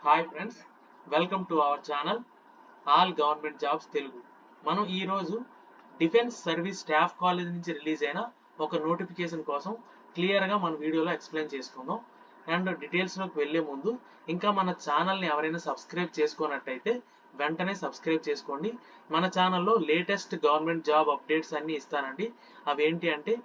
Hi friends, welcome to our channel all government jobs Telugu. మనం ఈరోజు defence service staff college నుంచి release అయిన ఒక నోటిఫికేషన్ కోసం క్లియర్గా మన వీడియోలో ఎక్స్ప్లెయిన్ చేసుకుందాం. అండ్ డీటెయిల్స్లోకి వెళ్ళే ముందు ఇంకా మన ఛానల్ని ఎవరైనా సబ్స్క్రైబ్ చేసుకున్నట్టయితే వెంటనే సబ్స్క్రైబ్ చేసుకోండి. మన ఛానల్లో లేటెస్ట్ గవర్నమెంట్ జాబ్ అప్డేట్స్ అన్నీ ఇస్తానండి. అవేంటి అంటే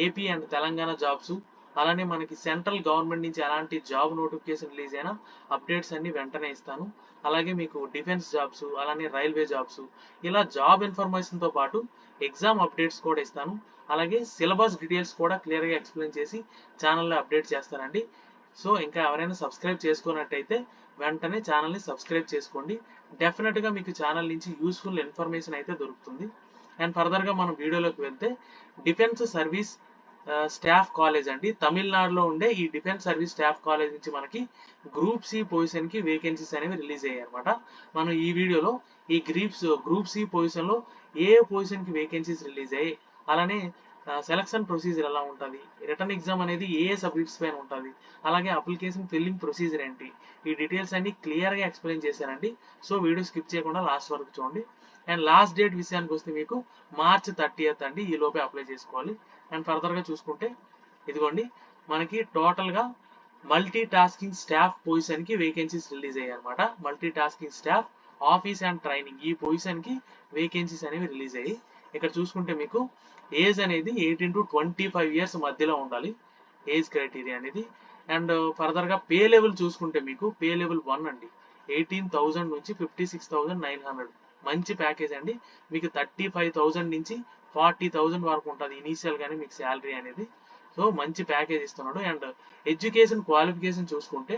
ఏపీ అండ్ తెలంగాణ జాబ్స్, అలానే మనకి సెంట్రల్ గవర్నమెంట్ నుంచి ఎలాంటి జాబ్ నోటిఫికేషన్ రిలీజ్ అయినా అప్డేట్స్ అన్ని వెంటనే ఇస్తాను. అలాగే మీకు డిఫెన్స్ జాబ్స్, అలానే రైల్వే జాబ్స్, ఇలా జాబ్ ఇన్ఫర్మేషన్తో పాటు ఎగ్జామ్ అప్డేట్స్ కూడా ఇస్తాను. అలాగే సిలబస్ డీటెయిల్స్ కూడా క్లియర్గా ఎక్స్ప్లెయిన్ చేసి ఛానల్లో అప్డేట్ చేస్తానండి. సో ఇంకా ఎవరైనా సబ్స్క్రైబ్ చేసుకున్నట్టయితే వెంటనే ఛానల్ని సబ్స్క్రైబ్ చేసుకోండి. డెఫినెట్గా మీకు ఛానల్ నుంచి యూస్ఫుల్ ఇన్ఫర్మేషన్ అయితే దొరుకుతుంది. అండ్ ఫర్దర్గా మనం వీడియోలోకి వెళ్తే డిఫెన్స్ సర్వీస్ స్టాఫ్ కాలేజ్ అండి, తమిళనాడులో ఉండే ఈ డిఫెన్స్ సర్వీస్ స్టాఫ్ కాలేజ్ నుంచి మనకి గ్రూప్ సి పొజిషన్ కి వేకెన్సీస్ అనేవి రిలీజ్ అయ్యాయి అనమాట. మనం ఈ వీడియోలో ఈ గ్రూప్ సి పొజిషన్ లో ఏ పొజిషన్ కి వేకెన్సీస్ రిలీజ్ అయ్యాయి, అలానే సెలక్షన్ ప్రొసీజర్ ఎలా ఉంటుంది, రిటర్న్ ఎగ్జామ్ అనేది ఏ సబ్జెక్ట్స్ పైన ఉంటుంది, అలాగే అప్లికేషన్ ఫిల్లింగ్ ప్రొసీజర్ ఏంటి, ఈ డీటెయిల్స్ అన్ని క్లియర్ గా ఎక్స్ప్లెయిన్ చేశానండి. సో వీడియో స్కిప్ చేయకుండా లాస్ట్ వరకు చూడండి. అండ్ లాస్ట్ డేట్ విషయానికి వస్తే మీకు మార్చ్ 30th అండి, ఈ లోపే అప్లై చేసుకోవాలి. అండ్ ఫర్దర్గా చూసుకుంటే ఇదిగోండి, మనకి టోటల్గా మల్టీ టాస్కింగ్ స్టాఫ్ పొజిషన్కి వేకెన్సీస్ రిలీజ్ అయ్యాయి అనమాట. Multi tasking staff office and training ఈ పొజిషన్కి వేకెన్సీస్ అనేవి రిలీజ్ అయ్యాయి. ఇక్కడ చూసుకుంటే మీకు ఏజ్ అనేది 18 to 25 years మధ్యలో ఉండాలి, ఏజ్ క్రైటీరియా అనేది. అండ్ ఫర్దర్గా పే లెవెల్ చూసుకుంటే మీకు పే లెవెల్ 1 అండి, 18,000 నుంచి 56,900 మంచి ప్యాకేజ్ అండి. మీకు 35,000 నుంచి 40,000 వరకు ఉంటుంది ఇనీషియల్ గానే మీకు శాలరీ అనేది. సో మంచి ప్యాకేజ్ ఇస్తున్నాడు. అండ్ ఎడ్యుకేషన్ క్వాలిఫికేషన్ చూసుకుంటే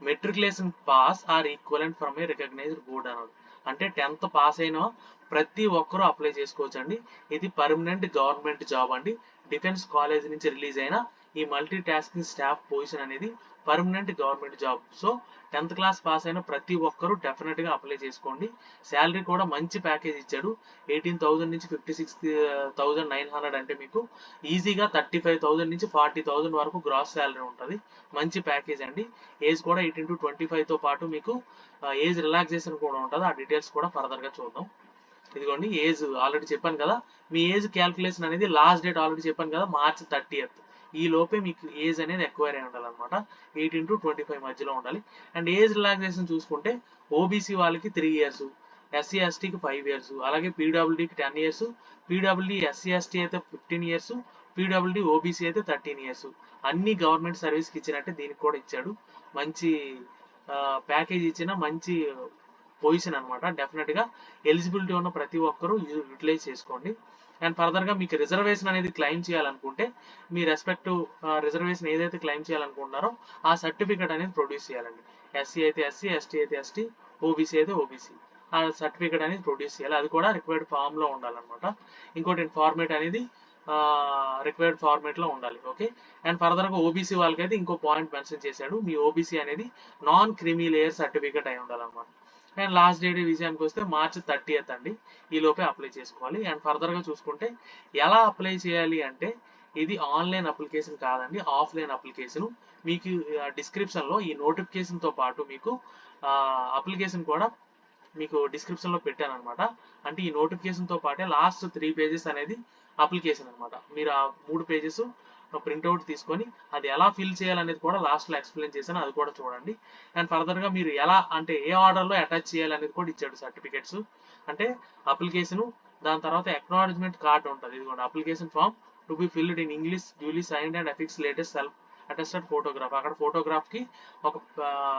matriculation pass or equivalent from a recognised board అన్నాడు. అంటే 10th పాస్ అయిన ప్రతి ఒక్కరూ అప్లై చేసుకోవచ్చు అండి. ఇది పర్మనెంట్ గవర్నమెంట్ జాబ్ అండి. డిఫెన్స్ కాలేజ్ నుంచి రిలీజ్ అయిన ఈ మల్టీ టాస్కింగ్ స్టాఫ్ పొజిషన్ అనేది permanent government job. So 10th class pass అయిన ప్రతి ఒక్కరూ డెఫినెట్గా అప్లై చేసుకోండి. శాలరీ కూడా మంచి ప్యాకేజ్ ఇచ్చాడు, 18,000 నుంచి 56,900 అంటే మీకు ఈజీగా 35,000 నుంచి 40,000 వరకు గ్రాస్ శాలరీ ఉంటుంది. మంచి ప్యాకేజ్ అండి. ఏజ్ కూడా 18 to 25తో పాటు మీకు ఏజ్ రిలాక్సేషన్ కూడా ఉంటుంది. ఆ డీటెయిల్స్ కూడా ఫర్దర్గా చూద్దాం. ఇదిగోండి, ఏజ్ ఆల్రెడీ చెప్పాను కదా, మీ ఏజ్ క్యాల్కులేషన్ అనేది లాస్ట్ డేట్ ఆల్రెడీ చెప్పాను కదా, మార్చ్ 30th. ఈ లోపే మీకు ఏజ్ అనేది ఎక్వైర్ అయి ఉండాలన్నమాట. 18 to 25 మధ్యలో ఉండాలి. అండ్ ఏజ్ రిలాక్సేషన్ చూసుకుంటే ఓబీసీ వాళ్ళకి 3 years, ఎస్సీ ఎస్టీకి 5 years, అలాగే పీడబ్ల్యూడీకి 10 years, పీడబ్ల్యూడీ ఎస్సీ ఎస్టీ అయితే 15 years, పీడబ్ల్యూడీ ఓబీసీ అయితే 13 years. అన్ని గవర్నమెంట్ సర్వీస్కి ఇచ్చినట్టే దీనికి కూడా ఇచ్చాడు. మంచి ప్యాకేజ్ ఇచ్చిన మంచి పొజిషన్ అనమాట. డెఫినెట్గా ఎలిజిబిలిటీ ఉన్న ప్రతి ఒక్కరూ యూటిలైజ్ చేసుకోండి. అండ్ ఫర్దర్గా మీకు రిజర్వేషన్ అనేది క్లెయిమ్ చేయాలనుకుంటే మీ రెస్పెక్టివ్ రిజర్వేషన్ ఏదైతే క్లెయిమ్ చేయాలనుకుంటున్నారో ఆ సర్టిఫికేట్ అనేది ప్రొడ్యూస్ చేయాలండి. ఎస్సీ అయితే ఎస్సీ, ఎస్టీ అయితే ఎస్టీ, ఓబీసీ అయితే ఓబీసీ, ఆ సర్టిఫికేట్ అనేది ప్రొడ్యూస్ చేయాలి. అది కూడా రిక్వైర్డ్ ఫామ్లో ఉండాలన్నమాట. ఇంకోటి ఫార్మేట్ అనేది రిక్వైర్డ్ ఫార్మేట్లో ఉండాలి. ఓకే. అండ్ ఫర్దర్గా ఓబీసీ వాళ్ళకైతే ఇంకో పాయింట్ మెన్షన్ చేశాడు, మీ ఓబీసీ అనేది నాన్ క్రిమీ లేయర్ సర్టిఫికేట్ అయి ఉండాలన్నమాట. అండ్ లాస్ట్ డేట్ విషయానికి వస్తే మార్చ్ 30th అండి, ఈ లోపే అప్లై చేసుకోవాలి. అండ్ ఫర్దర్గా చూసుకుంటే ఎలా అప్లై చేయాలి అంటే ఇది ఆన్లైన్ అప్లికేషన్ కాదండి, ఆఫ్లైన్ అప్లికేషన్. మీకు డిస్క్రిప్షన్లో ఈ నోటిఫికేషన్తో పాటు మీకు అప్లికేషన్ కూడా మీకు డిస్క్రిప్షన్లో పెట్టాను అనమాట. అంటే ఈ నోటిఫికేషన్తో పాటే లాస్ట్ 3 pages అనేది అప్లికేషన్ అనమాట. మీరు ఆ 3 pages ప్రింట్అవుట్ తీసుకొని అది ఎలా ఫిల్ చేయాలనేది కూడా లాస్ట్లో ఎక్స్ప్లెయిన్ చేశాను, అది కూడా చూడండి. అండ్ ఫర్దర్గా మీరు ఎలా అంటే ఏ ఆర్డర్లో అటాచ్ చేయాలనేది కూడా ఇచ్చాడు సర్టిఫికేట్స్. అంటే అప్లికేషను, దాని తర్వాత అక్నాలెడ్జ్మెంట్ కార్డ్ ఉంటుంది. ఇదిగోండి, application form to be filled in English, duly signed and affix latest self attested photograph. అక్కడ ఫోటోగ్రాఫ్కి ఒక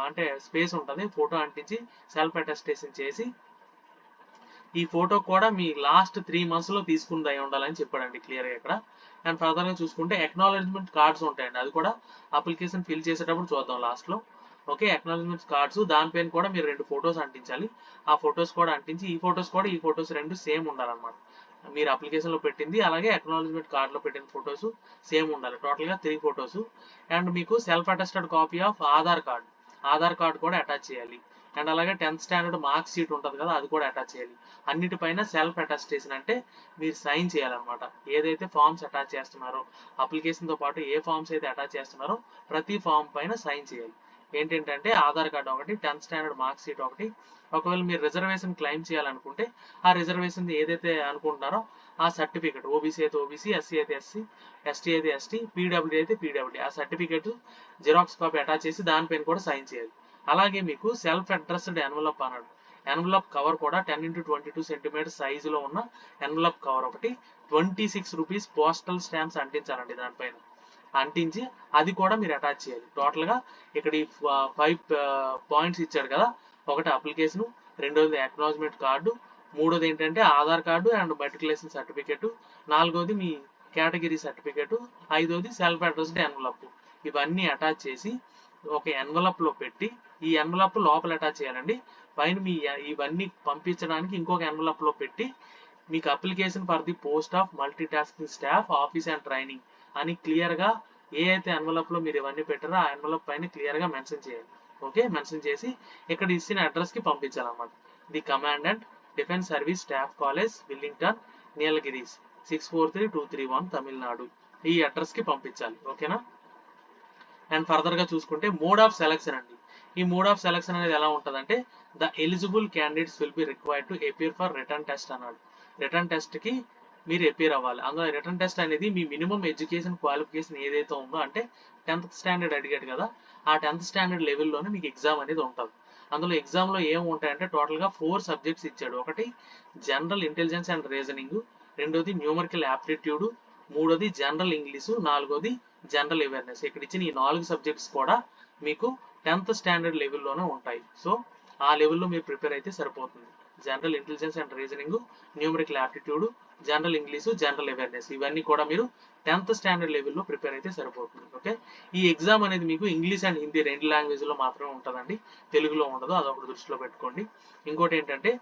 అంటే స్పేస్ ఉంటుంది, ఫోటో అంటించి సెల్ఫ్ అటెస్టేషన్ చేసి ఈ ఫోటో కూడా మీ లాస్ట్ 3 monthsలో తీసుకుంది అయి ఉండాలని చెప్పాడండి క్లియర్గా ఇక్కడ. అండ్ ఫర్దర్గా చూసుకుంటే అక్నాలెడ్జ్మెంట్ కార్డ్స్ ఉంటాయండి, అది కూడా అప్లికేషన్ ఫిల్ చేసేటప్పుడు చూద్దాం లాస్ట్లో. ఓకే, అక్నాలెడ్జ్మెంట్ కార్డ్స్, దానిపైన కూడా మీరు 2 photos అంటించాలి. ఆ ఫొటోస్ కూడా అంటించి ఈ ఫొటోస్ 2 సేమ్ ఉండాలన్నమాట. మీరు అప్లికేషన్లో పెట్టింది అలాగే అక్నాలెడ్జ్మెంట్ కార్డ్లో పెట్టిన ఫొటోస్ సేమ్ ఉండాలి. టోటల్గా 3 photos. అండ్ మీకు self attested copy of Aadhaar card కూడా అటాచ్ చేయాలి. అండ్ అలాగే 10th standard మార్క్ షీట్ ఉంటుంది కదా, అది కూడా అటాచ్ చేయాలి. అన్నిటిపైన సెల్ఫ్ అటెస్టేషన్ అంటే మీరు సైన్ చేయాలన్నమాట. ఏదైతే ఫామ్స్ అటాచ్ చేస్తున్నారో అప్లికేషన్తో పాటు ఏ ఫామ్స్ అయితే అటాచ్ చేస్తున్నారో ప్రతి ఫామ్ పైన సైన్ చేయాలి. ఏంటంటే ఆధార్ కార్డు ఒకటి, 10th స్టాండర్డ్ మార్క్ షీట్ ఒకటి. ఒకవేళ మీరు రిజర్వేషన్ క్లెయిమ్ చేయాలనుకుంటే ఆ రిజర్వేషన్ ఏదైతే అనుకుంటున్నారో ఆ సర్టిఫికెట్, ఓబీసీ అయితే ఓబీసీ, ఎస్సీ అయితే ఎస్సీ, ఎస్టీ అయితే ఎస్టీ, పీడబ్ల్యూడీ అయితే పీడబ్ల్యూడీ, ఆ సర్టిఫికెట్ జిరాక్స్ కాపీ అటాచ్ చేసి దానిపైన కూడా సైన్ చేయాలి. అలాగే మీకు సెల్ఫ్ అడ్రస్డ్ ఎన్వలప్ అన్నాడు. ఎన్వలప్ కవర్ కూడా 10x22 సెంటీమీటర్ సైజులో ఉన్న ఎన్వలప్ కవర్ ఒకటి, 26 రూపీస్ పోస్టల్ స్టాంప్స్ అంటించాలండి దానిపైన. అంటించి అది కూడా మీరు అటాచ్ చేయాలి. టోటల్గా ఇక్కడ ఈ 5 పాయింట్స్ ఇచ్చాడు కదా, ఒకటి అప్లికేషన్, రెండోది అక్నాలజ్మెంట్ కార్డు, మూడోది ఏంటంటే Aadhaar card and matriculation certificate, నాలుగోది మీ కేటగిరీ సర్టిఫికేట్, ఐదోది సెల్ఫ్ అడ్రస్డ్ ఎన్వలప్. ఇవన్నీ అటాచ్ చేసి ఒక ఎన్వలప్ లో పెట్టి, ఈ ఎన్వలప్ లోపల అటాచ్ చేయాలండి. పైన మీ ఇవన్నీ పంపించడానికి ఇంకొక ఎన్వలప్ లో పెట్టి మీకు application for the post of multi tasking staff office and training అని క్లియర్ గా ఏ అయితే ఎన్వలప్ లో మీరు ఇవన్నీ పెట్టారో ఆ ఎన్వలప్ పైన క్లియర్ గా మెన్షన్ చేయాలి. ఓకే, మెన్షన్ చేసి ఇక్కడ ఇచ్చిన అడ్రస్ కి పంపించాలన్నమాట. The commandant, defence service staff college, Willingdon, Nilgiris 643231 Tamil Nadu, ఈ అడ్రస్ కి పంపించాలి. ఓకేనా. అండ్ ఫర్దర్ గా చూసుకుంటే మోడ్ ఆఫ్ సెలక్షన్ అండి. ఈ మోడ్ ఆఫ్ సెలక్షన్ అనేది ఎలా ఉంటుందంటే the eligible candidates will be required to appear for return test అన్నాడు. రిటర్న్ టెస్ట్ కి మీరు అపియర్ అవ్వాలి. అందులో రిటర్న్ టెస్ట్ అనేది మీ మినిమం ఎడ్యుకేషన్ క్వాలిఫికేషన్ ఏదైతే ఉందో, అంటే 10th స్టాండర్డ్ అడిగాడు కదా, ఆ 10th స్టాండర్డ్ లెవెల్లోనే మీకు ఎగ్జామ్ అనేది ఉంటుంది. అందులో ఎగ్జామ్ లో ఏం ఉంటాయంటే టోటల్ గా 4 సబ్జెక్ట్స్ ఇచ్చాడు. ఒకటి జనరల్ ఇంటెలిజెన్స్ అండ్ రీజనింగ్, రెండోది న్యూమరికల్ యాప్టిట్యూడ్, మూడోది జనరల్ ఇంగ్లీషు, నాలుగోది జనరల్ అవేర్నెస్. ఇక్కడ ఇచ్చిన ఈ 4 సబ్జెక్ట్స్ కూడా మీకు 10th స్టాండర్డ్ లెవెల్లోనే ఉంటాయి. సో ఆ లెవెల్లో మీరు ప్రిపేర్ అయితే సరిపోతుంది. General intelligence and reasoning, numerical aptitude, general English, general awareness, ఇవన్నీ కూడా మీరు 10th స్టాండర్డ్ లెవెల్లో ప్రిపేర్ అయితే సరిపోతుంది. ఓకే, ఈ ఎగ్జామ్ అనేది మీకు ఇంగ్లీష్ అండ్ హిందీ 2 లాంగ్వేజ్లో మాత్రమే ఉంటుందండి, తెలుగులో ఉండదు, అదొకటి దృష్టిలో పెట్టుకోండి. ఇంకోటి ఏంటంటే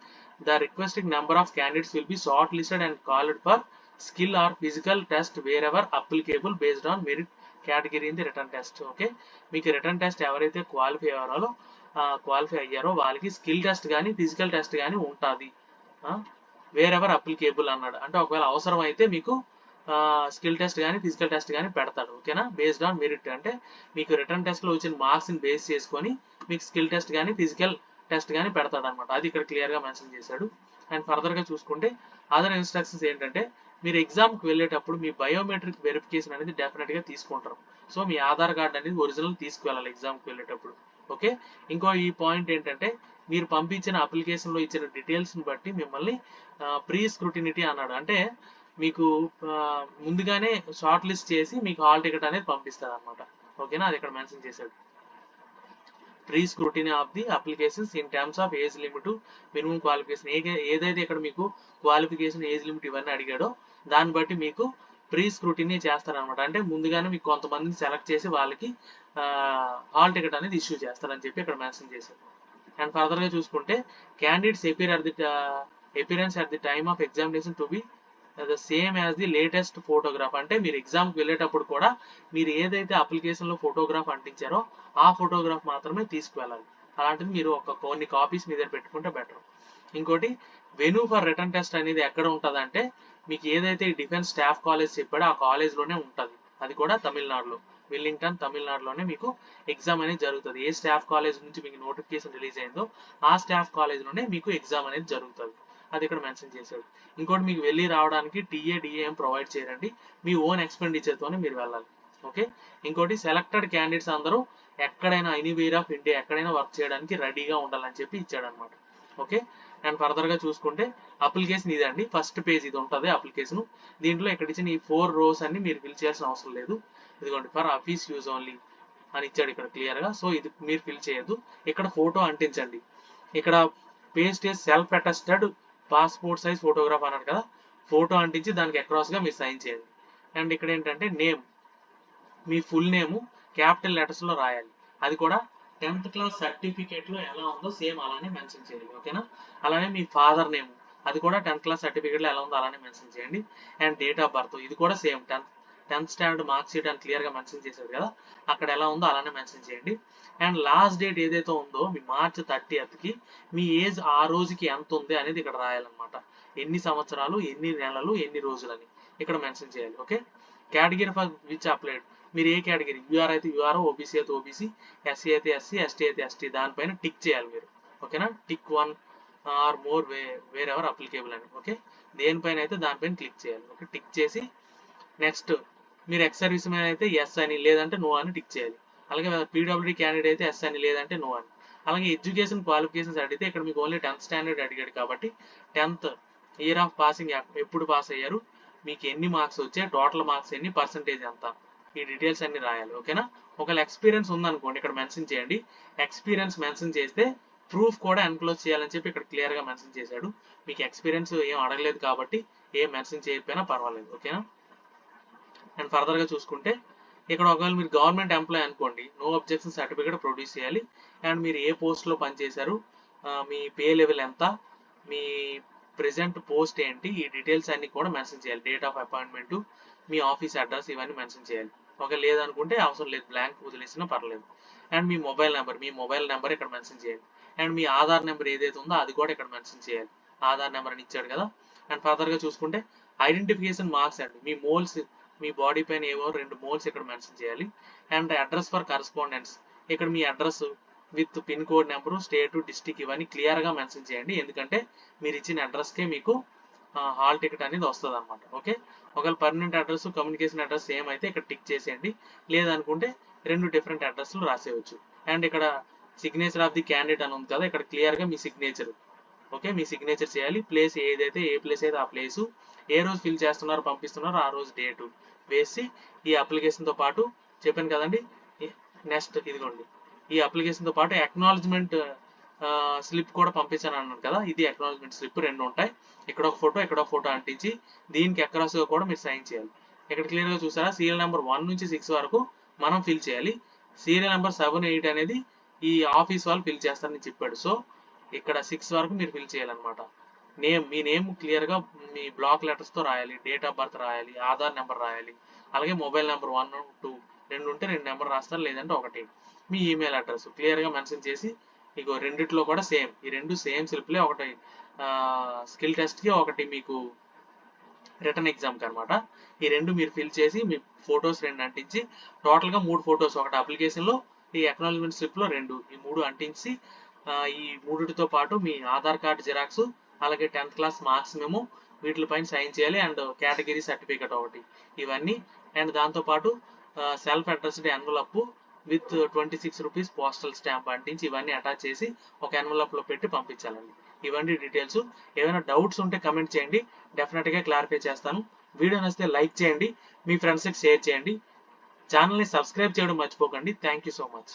the requesting number of candidates will be short listed and called for skill or physical test where ever applicable based on merit category in the written test. Okay, మీకు రిటర్న్ టెస్ట్ ఎవరైతే క్వాలిఫై అయ్యారో వాళ్ళకి skill test కానీ physical test కానీ ఉంటుంది. Wear ever applicable అన్నాడు, అంటే ఒకవేళ అవసరం అయితే మీకు స్కిల్ టెస్ట్ కానీ ఫిజికల్ టెస్ట్ కానీ పెడతాడు. ఓకేనా, బేస్డ్ ఆన్ మెరిట్, అంటే మీకు రిటర్న్ టెస్ట్ లో వచ్చిన మార్క్స్ ని బేస్ చేసుకొని మీకు స్కిల్ టెస్ట్ కానీ ఫిజికల్ టెస్ట్ కానీ పెడతాడు అనమాట. అది ఇక్కడ క్లియర్ గా మెన్షన్ చేశాడు. అండ్ ఫర్దర్ గా చూసుకుంటే అదర్ ఇన్స్ట్రక్షన్స్ ఏంటంటే మీరు ఎగ్జామ్ కి వెళ్ళేటప్పుడు మీ బయోమెట్రిక్ వెరిఫికేషన్ అనేది డెఫినెట్ గా తీసుకుంటారు. సో మీ ఆధార్ కార్డ్ అనేది ఒరిజినల్ తీసుకువెళ్ళాలి ఎగ్జామ్ కి వెళ్ళేటప్పుడు. ఓకే, ఇంకో ఈ పాయింట్ ఏంటంటే మీరు పంపించిన అప్లికేషన్ లో ఇచ్చిన డీటెయిల్స్ ని బట్టి మిమ్మల్ని ప్రీ స్క్రూటినిటీ అన్నాడు. అంటే మీకు ముందుగానే షార్ట్ లిస్ట్ చేసి మీకు హాల్ టికెట్ అనేది పంపిస్తారు అనమాట. ఓకేనా, అది ఇక్కడ మెన్షన్ చేశాడు. Pre scrutiny of the applications in terms of age limit, minimum qualification, ఏదైతే ఇక్కడ మీకు క్వాలిఫికేషన్, ఏజ్ లిమిట్ ఇవన్నీ అడిగాడో దాన్ని బట్టి మీకు ప్రీ స్క్రూటినీ చేస్తారనమాట. అంటే ముందుగానే మీకు కొంతమందిని సెలెక్ట్ చేసి వాళ్ళకి హాల్ టికెట్ అనేది ఇష్యూ చేస్తారని చెప్పి ఇక్కడ మెన్షన్ చేశారు. అండ్ ఫర్దర్ గా చూసుకుంటే candidates appearance at the time of examination to be the same as the latest photograph. అంటే మీరు ఎగ్జామ్కి వెళ్ళేటప్పుడు కూడా మీరు ఏదైతే అప్లికేషన్ లో ఫోటోగ్రాఫ్ అంటించారో ఆ ఫోటోగ్రాఫ్ మాత్రమే తీసుకువెళ్ళాలి. అలాంటిది మీరు కొన్ని కాపీస్ మీ దగ్గర పెట్టుకుంటే బెటర్. ఇంకోటి వెన్యూ ఫర్ రిటర్న్ టెస్ట్ అనేది ఎక్కడ ఉంటుంది అంటే మీకు ఏదైతే డిఫెన్స్ స్టాఫ్ కాలేజ్ చెప్పాడో ఆ కాలేజ్ లోనే ఉంటుంది. అది కూడా తమిళనాడులో, విల్లింగ్టన్ తమిళనాడులోనే మీకు ఎగ్జామ్ అనేది జరుగుతుంది. ఏ స్టాఫ్ కాలేజ్ నుంచి మీకు నోటిఫికేషన్ రిలీజ్ అయిందో ఆ స్టాఫ్ కాలేజ్ లోనే మీకు ఎగ్జామ్ అనేది జరుగుతుంది. అది ఇక్కడ మెన్షన్ చేశాడు. ఇంకోటి మీకు వెళ్ళి రావడానికి డిఏఎం ప్రొవైడ్ చేయరండి, మీ ఓన్ ఎక్స్పెండిచర్ తోనే మీరు వెళ్ళాలి. ఓకే, ఇంకోటి సెలెక్టెడ్ క్యాండిడేట్స్ అందరూ ఎక్కడైనా ఎనీవేర్ ఆఫ్ ఇండియా ఎక్కడైనా వర్క్ చేయడానికి రెడీగా ఉండాలని చెప్పి ఇచ్చాడు అనమాట. ఓకే, అండ్ ఫర్దర్ గా చూసుకుంటే అప్లికేషన్ ఇదండి, ఫస్ట్ పేజ్ ఇది ఉంటుంది అప్లికేషన్. దీంట్లో ఇక్కడ ఇచ్చిన ఈ 4 rows అన్ని మీరు ఫిల్ చేయాల్సిన అవసరం లేదు. ఇదిగోండి ఫర్ ఆఫీస్ యూజ్ ఓన్లీ అని ఇచ్చాడు ఇక్కడ క్లియర్ గా. సో ఇది మీరు ఫిల్ చేయొద్దు. ఇక్కడ ఫోటో అంటించండి. ఇక్కడ paste self attested passport size photograph అన్నాడు కదా, ఫోటో అంటించి దానికి అక్రాస్ గా మీరు సైన్ చేయండి. అండ్ ఇక్కడ ఏంటంటే నేమ్, మీ ఫుల్ నేము క్యాపిటల్ లెటర్స్ లో రాయాలి. అది కూడా 10th క్లాస్ సర్టిఫికేట్ లో ఎలా ఉందో సేమ్ అలానే మెన్షన్ చేయాలి. ఓకేనా, అలానే మీ ఫాదర్ నేమ్, అది కూడా 10th క్లాస్ సర్టిఫికేట్ లో ఎలా ఉందో అలానే మెన్షన్ చేయండి. అండ్ డేట్ ఆఫ్ బర్త్, ఇది కూడా same 10th standard mark sheet అని క్లియర్ గా మెన్షన్ చేశారు కదా, అక్కడ ఎలా ఉందో అలానే మెన్షన్ చేయండి. అండ్ లాస్ట్ డేట్ ఏదైతే ఉందో మీ March 30th కి మీ ఏజ్ ఆ రోజుకి ఎంత ఉంది అనేది ఇక్కడ రాయాలన్నమాట. ఎన్ని సంవత్సరాలు, ఎన్ని నెలలు, ఎన్ని రోజులని ఇక్కడ మెన్షన్ చేయాలి. Okay, category for which applied, మీరు ఏ కేటగిరీ, యూఆర్ అయితే యూఆర్, ఓబీసీ అయితే ఓబీసీ, ఎస్సీ అయితే ఎస్సీ, ఎస్టీ అయితే ఎస్టీ, దానిపైన టిక్ చేయాలి మీరు. ఓకేనా, tick 1 or more where ever applicable అని. ఓకే, దేనిపైన అయితే దానిపైన క్లిక్ చేయాలి. ఓకే, టిక్ చేసి నెక్స్ట్ మీరు ఎక్స్ సర్వీస్ మ్యాన్ అయితే ఎస్ అని, లేదంటే నో అని టిక్ చేయాలి. అలాగే పీడబ్ల్యూడీ క్యాండిడేట్ అయితే ఎస్ అని, లేదంటే నో అని. అలాగే ఎడ్యుకేషన్ క్వాలిఫికేషన్స్ అడిగితే ఇక్కడ మీకు ఓన్లీ 10th స్టాండర్డ్ అడిగాడు కాబట్టి 10th ఇయర్ ఆఫ్ పాసింగ్, ఎప్పుడు పాస్ అయ్యారు, మీకు ఎన్ని మార్క్స్ వచ్చాయి, టోటల్ మార్క్స్ ఎన్ని, పర్సంటేజ్ ఎంత, ఈ డీటెయిల్స్ అన్ని రాయాలి. ఓకేనా, ఒకవేళ ఎక్స్పీరియన్స్ ఉందనుకోండి ఇక్కడ మెన్షన్ చేయండి. ఎక్స్పీరియన్స్ మెన్షన్ చేస్తే ప్రూఫ్ కూడా ఎన్క్లోజ్ చేయాలని చెప్పి ఇక్కడ క్లియర్గా మెన్షన్ చేశాడు. మీకు ఎక్స్పీరియన్స్ ఏం అడగలేదు కాబట్టి ఏం మెన్షన్ చేయకపోయినా పర్వాలేదు. ఓకేనా, అండ్ ఫర్దర్గా చూసుకుంటే ఇక్కడ ఒకవేళ మీరు గవర్నమెంట్ ఎంప్లాయ్ అనుకోండి, నో అబ్జెక్షన్ సర్టిఫికేట్ ప్రొడ్యూస్ చేయాలి. అండ్ మీరు ఏ పోస్ట్లో పనిచేశారు, మీ పే లెవెల్ ఎంత, మీ ప్రెజెంట్ పోస్ట్ ఏంటి, ఈ డీటెయిల్స్ అన్ని కూడా మెన్షన్ చేయాలి. Date of appointment, me office address, ఇవన్నీ మెన్షన్ చేయాలి. ఒక లేదనుకుంటే అవసరం లేదు, బ్లాంక్ వదిలేసినా పర్లేదు. అండ్ మీ మొబైల్ నెంబర్ ఇక్కడ మెన్షన్ చేయాలి. అండ్ మీ ఆధార్ నెంబర్ ఏదైతే ఉందో అది కూడా ఇక్కడ మెన్షన్ చేయాలి. ఆధార్ నెంబర్ అని ఇచ్చాడు కదా. అండ్ ఫర్దర్గా చూసుకుంటే ఐడెంటిఫికేషన్ మార్క్స్ అండి, మీ మోల్స్, మీ బాడీ పైన ఏవో 2 మోల్స్ ఇక్కడ మెన్షన్ చేయాలి. అండ్ అడ్రస్ ఫర్ కరస్పాండెన్స్, ఇక్కడ మీ address with pin code number, state, district ఇవన్నీ క్లియర్గా మెన్షన్ చేయండి. ఎందుకంటే మీరు ఇచ్చిన అడ్రస్కే మీకు హాల్ టికెట్ అనేది వస్తుంది అనమాట. ఓకే, ఒకవేళ permanent address, communication address same అయితే ఇక్కడ టిక్ చేసేయండి. లేదనుకుంటే 2 డిఫరెంట్ అడ్రస్లు రాసేయచ్చు. అండ్ ఇక్కడ సిగ్నేచర్ ఆఫ్ ది క్యాండిడేట్ అని ఉంది కదా, ఇక్కడ క్లియర్గా మీ సిగ్నేచర్, ఓకే, మీ సిగ్నేచర్ చేయాలి. ప్లేస్ ఏదైతే, ఏ ప్లేస్ అయితే ఆ ప్లేసు, ఏ రోజు ఫిల్ చేస్తున్నారో పంపిస్తున్నారో ఆ రోజు డేటు వేసి ఈ అప్లికేషన్తో పాటు చెప్పాను కదండి. నెక్స్ట్ ఇదిగోండి, ఈ అప్లికేషన్తో పాటు అక్నాలజ్మెంట్ స్లిప్ కూడా పంపించాను అన్నాను కదా, ఇది అక్నాలజ్మెంట్ స్లిప్ 2 ఉంటాయి. ఇక్కడ ఒక ఫోటో, ఇక్కడ ఒక ఫోటో అంటించి దీనికి అక్రాస్గా కూడా మీరు సైన్ చేయాలి. ఇక్కడ క్లియర్గా చూసారా, సీరియల్ నెంబర్ 1 నుంచి 6 వరకు మనం ఫిల్ చేయాలి. సీరియల్ నెంబర్ 7, 8 అనేది ఈ ఆఫీస్ వాళ్ళు ఫిల్ చేస్తారని చెప్పాడు. సో ఇక్కడ 6 వరకు మీరు ఫిల్ చేయాలన్నమాట. మీ నేమ్ క్లియర్గా మీ బ్లాక్ లెటర్స్తో రాయాలి, డేట్ ఆఫ్ బర్త్ రాయాలి, ఆధార్ నెంబర్ రాయాలి, అలాగే మొబైల్ నెంబర్ 1, 2 2 ఉంటే 2 నెంబర్ రాస్తారు, లేదంటే 1. మీ ఈమెయిల్ అడ్రస్ క్లియర్గా మెన్షన్ చేసి, ఇగో రెండిట్లో కూడా సేమ్, ఈ 2 సేమ్ స్లిప్లే, ఒకటి స్కిల్ టెస్ట్కి, ఒకటి మీకు రిటర్న్ ఎగ్జామ్కి అనమాట. ఈ 2 మీరు ఫిల్ చేసి మీ ఫొటోస్ 2 అంటించి, టోటల్గా 3 ఫొటోస్, ఒకటి అప్లికేషన్లో, ఈ అక్నాలజ్మెంట్ స్లిప్లో 2, ఈ 3 అంటించి ఈ 3తో పాటు మీ ఆధార్ కార్డ్ జిరాక్స్, అలాగే 10th క్లాస్ మార్క్స్ మేము వీటిపైన సైన్ చేయాలి. అండ్ కేటగిరీ సర్టిఫికేట్ ఒకటి, ఇవన్నీ. అండ్ దాంతోపాటు self addressed envelope with 26 rupees postal stamp అంటించి ఇవన్నీ అటాచ్ చేసి ఒక ఎన్వలప్లో పెట్టి పంపించాలండి. ఇవన్నీ డీటెయిల్స్. ఏమైనా డౌట్స్ ఉంటే కమెంట్ చేయండి, డెఫినెట్గా క్లారిఫై చేస్తాను. వీడియో నచ్చితే లైక్ చేయండి, మీ ఫ్రెండ్స్కి షేర్ చేయండి, ఛానల్ని సబ్స్క్రైబ్ చేయడం మర్చిపోకండి. Thank you so much.